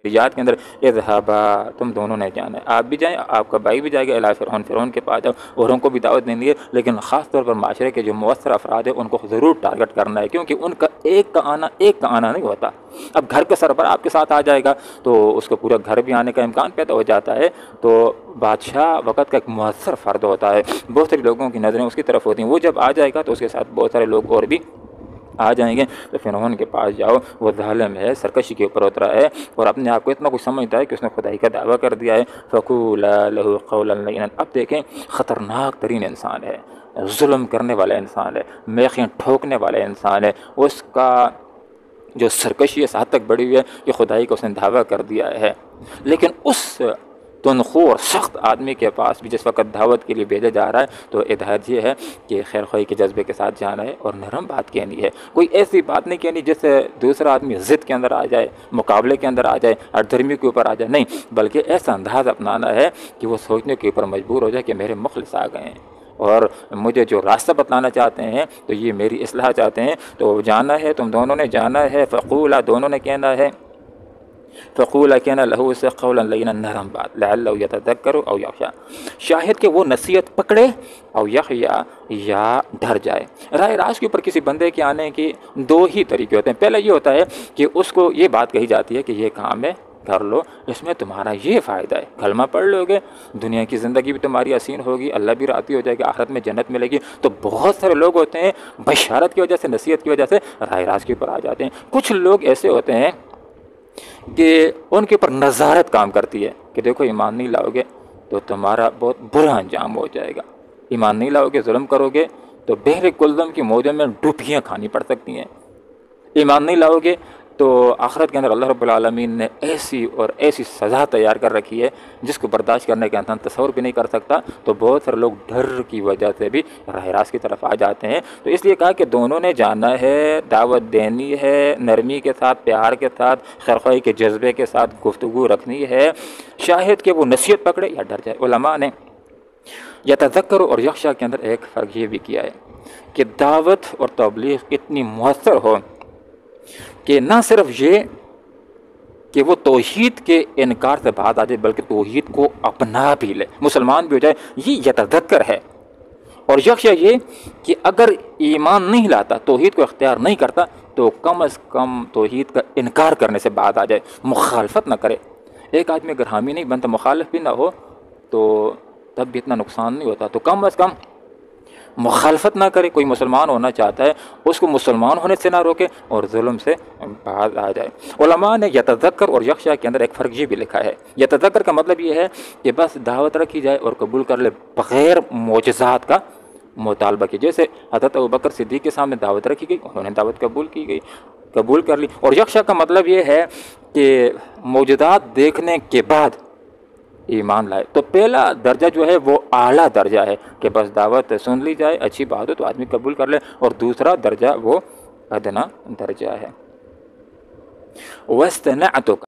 یاد کے اندر اذهبا، تم دونوں نے جانا ہے، آپ بھی جائیں، آپ کا بھائی بھی جائے گا الی فرعون، فرعون کے پاس جاؤ، اوروں کو بھی دعوت دینی ہے، لیکن خاص طور پر معاشرے کے جو مؤثر افراد ہیں ان کو ضرور ٹارگٹ کرنا ہے، کیونکہ ان کا ایک کا آنا نہیں ہوتا۔ اب گھر کا سربراہ آپ کے ساتھ آ جائے گا تو اس کو پورا گھر بھی آنے کا امکان پیدا ہو جاتا ہے۔ تو بادشاہ وقت کا ایک مؤثر فرد ہوتا ہے، بہت سارے لوگوں کی نظریں اس کی طرف ہوتی ہیں، وہ جب آ جائے گا تو اس کے ساتھ بہت سارے لوگ اور بھی آ جائیں گے۔ تو فرعون کے پاس جاؤ، وہ ظالم ہے، سرکشی کے اوپر اترا ہے اور اپنے آپ کو اتنا کچھ سمجھتا ہے کہ اس نے خدائی کا دعویٰ کر دیا ہے۔ فقولا له قولا لینا، اب دیکھیں خطرناک ترین انسان ہے، ظلم کرنے والا انسان ہے، میخیں ٹھوکنے والا انسان ہے، اس کا جو سرکشی اس حد تک بڑھی ہوئی ہے کہ خدائی کا اس نے دعویٰ کر دیا ہے، لیکن اس تنخو اور سخت آدمی کے پاس بھی جس وقت دعوت کے لیے بھیجا جا رہا ہے تو ہدایت یہ ہے کہ خیر خواہی کے جذبے کے ساتھ جانا ہے اور نرم بات کہنی ہے، کوئی ایسی بات نہیں کہنی جس سے دوسرا آدمی ضد کے اندر آ جائے، مقابلے کے اندر آ جائے، ہر دھرمی کے اوپر آ جائے، نہیں، بلکہ ایسا انداز اپنانا ہے کہ وہ سوچنے کے اوپر مجبور ہو جائے کہ میرے مخلص آ گئے ہیں اور مجھے جو راستہ بتلانا چاہتے ہیں تو یہ میری اصلاح چاہتے ہیں، تو جانا ہے، تم دونوں نے جانا ہے۔ فقولا، دونوں نے کہنا ہے، فقولا کہنا لہو سے قولا لینا، نرم بات، لعلہ یتذکر او یخشی، شاہد کہ وہ نصیحت پکڑے او یخشی، یا ڈر جائے۔ راہ راست کے اوپر کسی بندے کے آنے کی دو ہی طریقے ہوتے ہیں، پہلا یہ ہوتا ہے کہ اس کو یہ بات کہی جاتی ہے کہ یہ کام ہے کر لو، اس میں تمہارا یہ فائدہ ہے، کلمہ پڑھ لو گے، دنیا کی زندگی بھی تمہاری حسین ہوگی، اللہ بھی راضی ہو جائے گا، آخرت میں جنت ملے گی۔ تو بہت سارے لوگ ہوتے ہیں بشارت کی وجہ سے، نصیحت کی وجہ سے راہ راست کے اوپر آ جاتے ہیں۔ کچھ لوگ ایسے ہوتے ہیں کہ ان کے اوپر نظارت کام کرتی ہے کہ دیکھو ایمان نہیں لاؤ گے تو تمہارا بہت برا انجام ہو جائے گا، ایمان نہیں لاؤ گے، ظلم کرو گے تو بحر کلزم کی موجوں میں ڈوبکیاں کھانی پڑ سکتی ہیں، ایمان نہیں لاؤ گے تو آخرت کے اندر اللہ رب العالمین نے ایسی اور ایسی سزا تیار کر رکھی ہے جس کو برداشت کرنے کا انسان تصور بھی نہیں کر سکتا۔ تو بہت سارے لوگ ڈر کی وجہ سے بھی راہ راست کی طرف آ جاتے ہیں۔ تو اس لیے کہا کہ دونوں نے جانا ہے، دعوت دینی ہے، نرمی کے ساتھ، پیار کے ساتھ، خیرخواہی کے جذبے کے ساتھ گفتگو رکھنی ہے، شاہد کہ وہ نصیحت پکڑے یا ڈر جائے۔ علماء نے یتذکر اور یخشی کے اندر ایک فرق یہ بھی کیا ہے کہ دعوت اور تبلیغ اتنی مؤثر ہو کہ نہ صرف یہ کہ وہ توحید کے انکار سے بات آ جائے بلکہ توحید کو اپنا بھی لے، مسلمان بھی ہو جائے، یہ یتذکر ہے۔ اور یخشی یہ کہ اگر ایمان نہیں لاتا، توحید کو اختیار نہیں کرتا تو کم از کم توحید کا انکار کرنے سے بات آ جائے، مخالفت نہ کرے۔ ایک آدمی اگر حامی نہیں بنتا، مخالف بھی نہ ہو تو تب بھی اتنا نقصان نہیں ہوتا، تو کم از کم مخالفت نہ کرے۔ کوئی مسلمان ہونا چاہتا ہے اس کو مسلمان ہونے سے نہ روکے اور ظلم سے باز آ جائے۔ علماء نے یتذکر اور یخشی کے اندر ایک فرق یہ بھی لکھا ہے۔ یتذکر کا مطلب یہ ہے کہ بس دعوت رکھی جائے اور قبول کر لے بغیر معجزات کا مطالبہ کی، جیسے حضرت ابوبکر صدیق کے سامنے دعوت رکھی گئی، انہوں نے دعوت قبول کر لی۔ اور یخشی کا مطلب یہ ہے کہ معجزات دیکھنے کے بعد ایمان لائے۔ تو پہلا درجہ جو ہے وہ اعلیٰ درجہ ہے کہ بس دعوت سن لی جائے، اچھی بات ہو تو آدمی قبول کر لے، اور دوسرا درجہ وہ ادنا درجہ ہے۔ وَاسْتَنَعْتُكَ